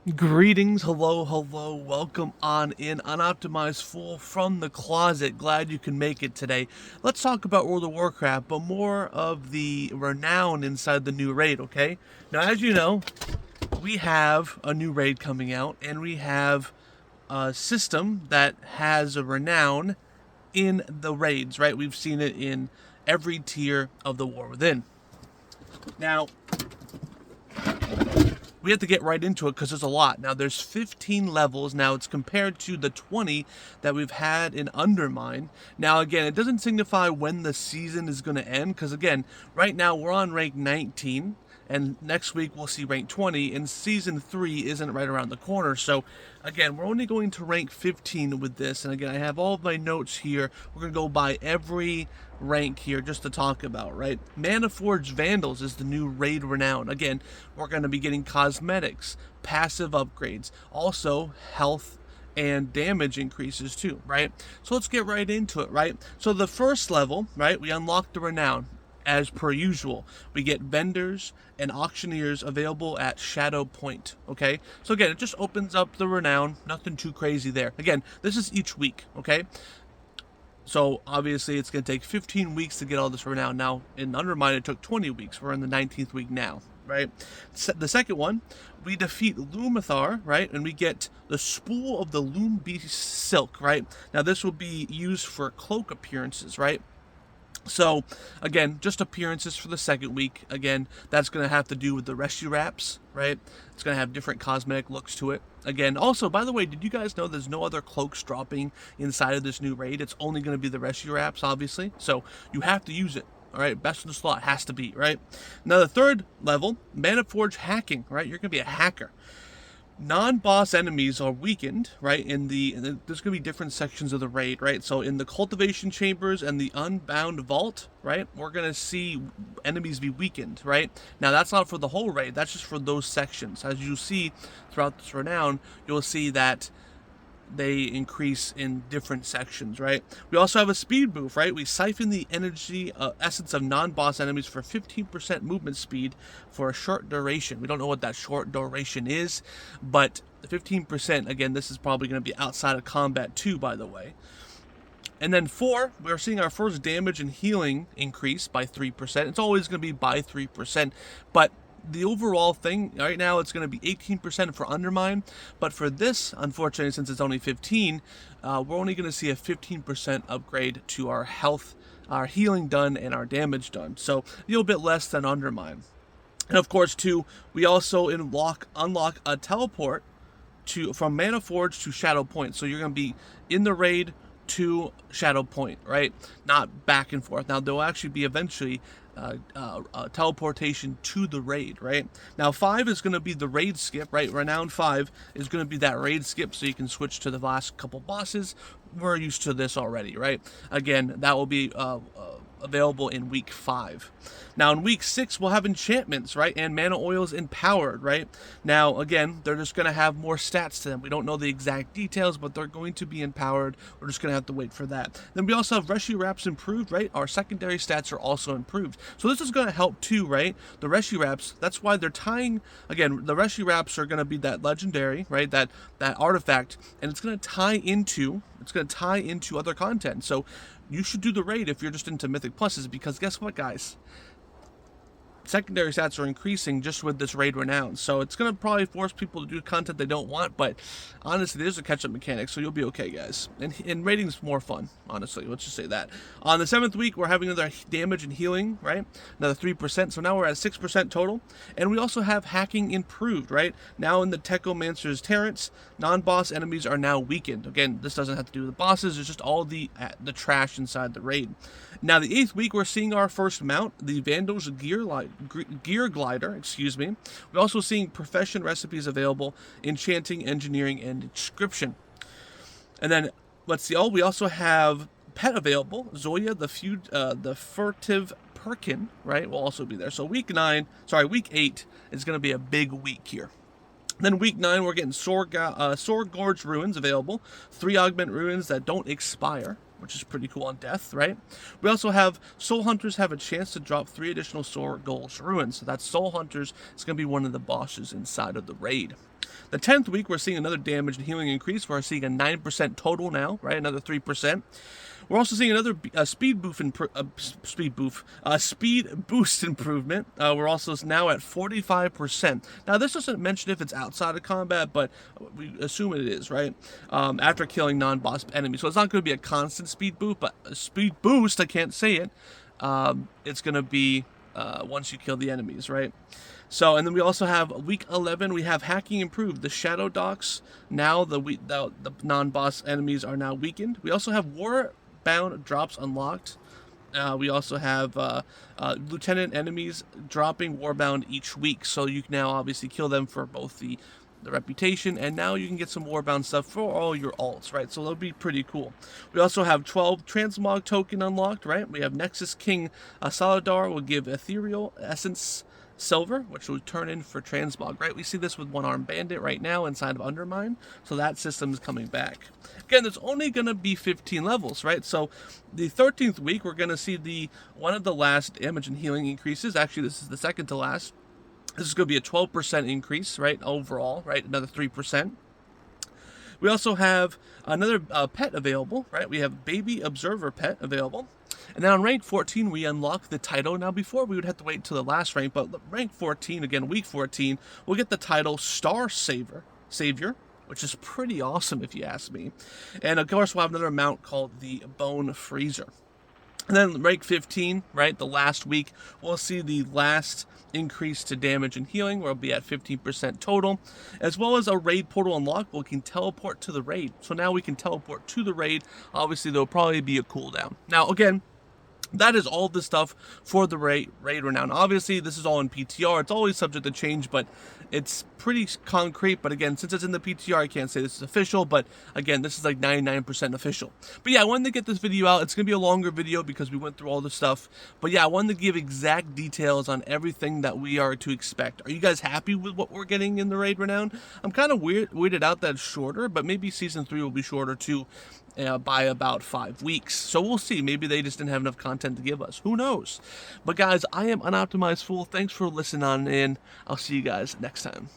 Greetings, hello, hello, welcome on in, Unoptimized Fool from the closet. Glad you can make it today. Let's talk about World of Warcraft, but more of the renown inside the new raid, okay? Now, as you know, we have a new raid coming out, and we have a system that has a renown in the raids, right? We've seen it in every tier of the War Within. Now, we have to get right into it because there's a lot. Now, there's 15 levels. Now, it's compared to the 20 that we've had in Undermine. Now, again, it doesn't signify when the season is going to end because, again, right now we're on rank 19. And next week we'll see rank 20, and season 3 isn't right around the corner. So, again, we're only going to rank 15 with this. And again, I have all of my notes here. We're going to go by every rank here just to talk about, right? Manaforge Vandals is the new raid renown. Again, we're going to be getting cosmetics, passive upgrades, also health and damage increases too, right? So let's get right into it, right? So the first level, right, we unlock the renown. As per usual, we get vendors and auctioneers available at Shadow Point, okay? So again, it just opens up the renown, nothing too crazy there. Again, this is each week, okay? So obviously it's going to take 15 weeks to get all this renown. Now, in Undermine, it took 20 weeks. We're in the 19th week now, right? The second one, we defeat Lumathar, right? And we get the Spool of the Loom Beast Silk, right? Now, this will be used for cloak appearances, right? So, again, just appearances for the second week. Again, that's going to have to do with the rescue wraps, right? It's going to have different cosmetic looks to it. Again, also, by the way, did you guys know there's no other cloaks dropping inside of this new raid? It's only going to be the rescue wraps, obviously. So, you have to use it. All right, best in the slot has to be, right? Now, the third level, Manaforge hacking, right? You're going to be a hacker. Non-boss enemies are weakened, right? There's going to be different sections of the raid, right? So in the cultivation chambers and the unbound vault, right, we're going to see enemies be weakened, right? Now that's not for the whole raid, that's just for those sections. As you see throughout this renown, you'll see that they increase in different sections, right? We also have a speed move, right? We siphon the energy essence of non-boss enemies for 15% movement speed for a short duration. We don't know what that short duration is, but 15%, again, this is probably going to be outside of combat too, by the way. And then 4, we're seeing our first damage and healing increase by 3%. It's always going to be by 3%, but the overall thing right now, it's going to be 18% for Undermine, but for this, unfortunately, since it's only 15, we're only going to see a 15% upgrade to our health, our healing done, and our damage done. So a little bit less than Undermine. And of course, too, we also unlock a teleport from Manaforge to Shadow Point. So you're going to be in the raid to Shadow Point, right? Not back and forth. Now, there'll actually be eventually teleportation to the raid, right? Now, 5 is going to be the raid skip, right? Renown 5 is going to be that raid skip, so you can switch to the last couple bosses. We're used to this already, right? Again, that will be available in week 5. Now in week 6 we'll have enchantments, right, and mana oils empowered, right? Now again, they're just going to have more stats to them. We don't know the exact details, but they're going to be empowered. We're just going to have to wait for that. Then we also have rescue wraps improved, right? Our secondary stats are also improved, so this is going to help too, right? The rescue wraps, that's why they're tying, again, the rescue wraps are going to be that legendary, right, that artifact, and it's going to tie into other content. So you should do the raid if you're just into Mythic Pluses, because guess what, guys? Secondary stats are increasing just with this raid renown, so it's going to probably force people to do content they don't want, but honestly, there's a catch-up mechanic, so you'll be okay, guys. And raiding's more fun, honestly, let's just say that. On the 7th week, we're having another damage and healing, right? Another 3%, so now we're at 6% total. And we also have hacking improved, right? Now in the Techomancer's Terrence, non-boss enemies are now weakened. Again, this doesn't have to do with the bosses, it's just all the trash inside the raid. Now the 8th week, we're seeing our first mount, the Vandals Gear Glider, excuse me. We're also seeing profession recipes available, enchanting, engineering, and inscription. And then, let's see, we also have pet available. Zoya, the furtive Perkin, right, will also be there. So week 8 is going to be a big week here. Then week 9, we're getting Sore Gorge Ruins available. 3 augment ruins that don't expire, which is pretty cool on death, right? We also have Soul Hunters have a chance to drop 3 additional Sore Gorge Ruins. So that's Soul Hunters. It's going to be one of the bosses inside of the raid. The 10th week, we're seeing another damage and healing increase. We're seeing a 9% total now, right? Another 3%. We're also seeing another speed boost improvement. We're also now at 45%. Now, this doesn't mention if it's outside of combat, but we assume it is, right? After killing non-boss enemies. So it's not going to be a constant speed boost, but a speed boost, I can't say it. It's going to be once you kill the enemies, right? So, and then we also have week 11, we have hacking improved. The shadow docks, now the non-boss enemies are now weakened. We also have war-bound drops unlocked. We also have lieutenant enemies dropping warbound each week, so you can now obviously kill them for both the reputation, and now you can get some warbound stuff for all your alts, right? So that'll be pretty cool. We also have 12 transmog token unlocked, right? We have Nexus King Saladar will give Ethereal Essence Silver, which will turn in for transmog, right? We see this with One Armed Bandit right now inside of Undermine, so that system is coming back. Again, there's only going to be 15 levels, right? So the 13th week, we're going to see one of the last damage and healing increases. Actually, this is the second to last. This is going to be a 12% increase, right, overall, right, another 3%. We also have another pet available, right? We have Baby Observer pet available. And then on rank 14, we unlock the title. Now, before, we would have to wait until the last rank, but rank 14, again, week 14, we'll get the title Star Savior, which is pretty awesome if you ask me. And, of course, we'll have another mount called the Bone Freezer. And then rank 15, right, the last week, we'll see the last increase to damage and healing, where we'll be at 15% total, as well as a raid portal unlock where we can teleport to the raid. So now we can teleport to the raid. Obviously, there'll probably be a cooldown. Now, again, that is all the stuff for the raid renown. Obviously, this is all in PTR. It's always subject to change, but it's pretty concrete. But again, since it's in the PTR, I can't say this is official. But again, this is like 99% official. But yeah, I wanted to get this video out. It's going to be a longer video because we went through all the stuff. But yeah, I wanted to give exact details on everything that we are to expect. Are you guys happy with what we're getting in the raid renown? I'm kind of weirded out that it's shorter, but maybe Season 3 will be shorter too. By about 5 weeks. So we'll see. Maybe they just didn't have enough content to give us. Who knows? But guys, I am Unoptimized Fool. Thanks for listening on in. I'll see you guys next time.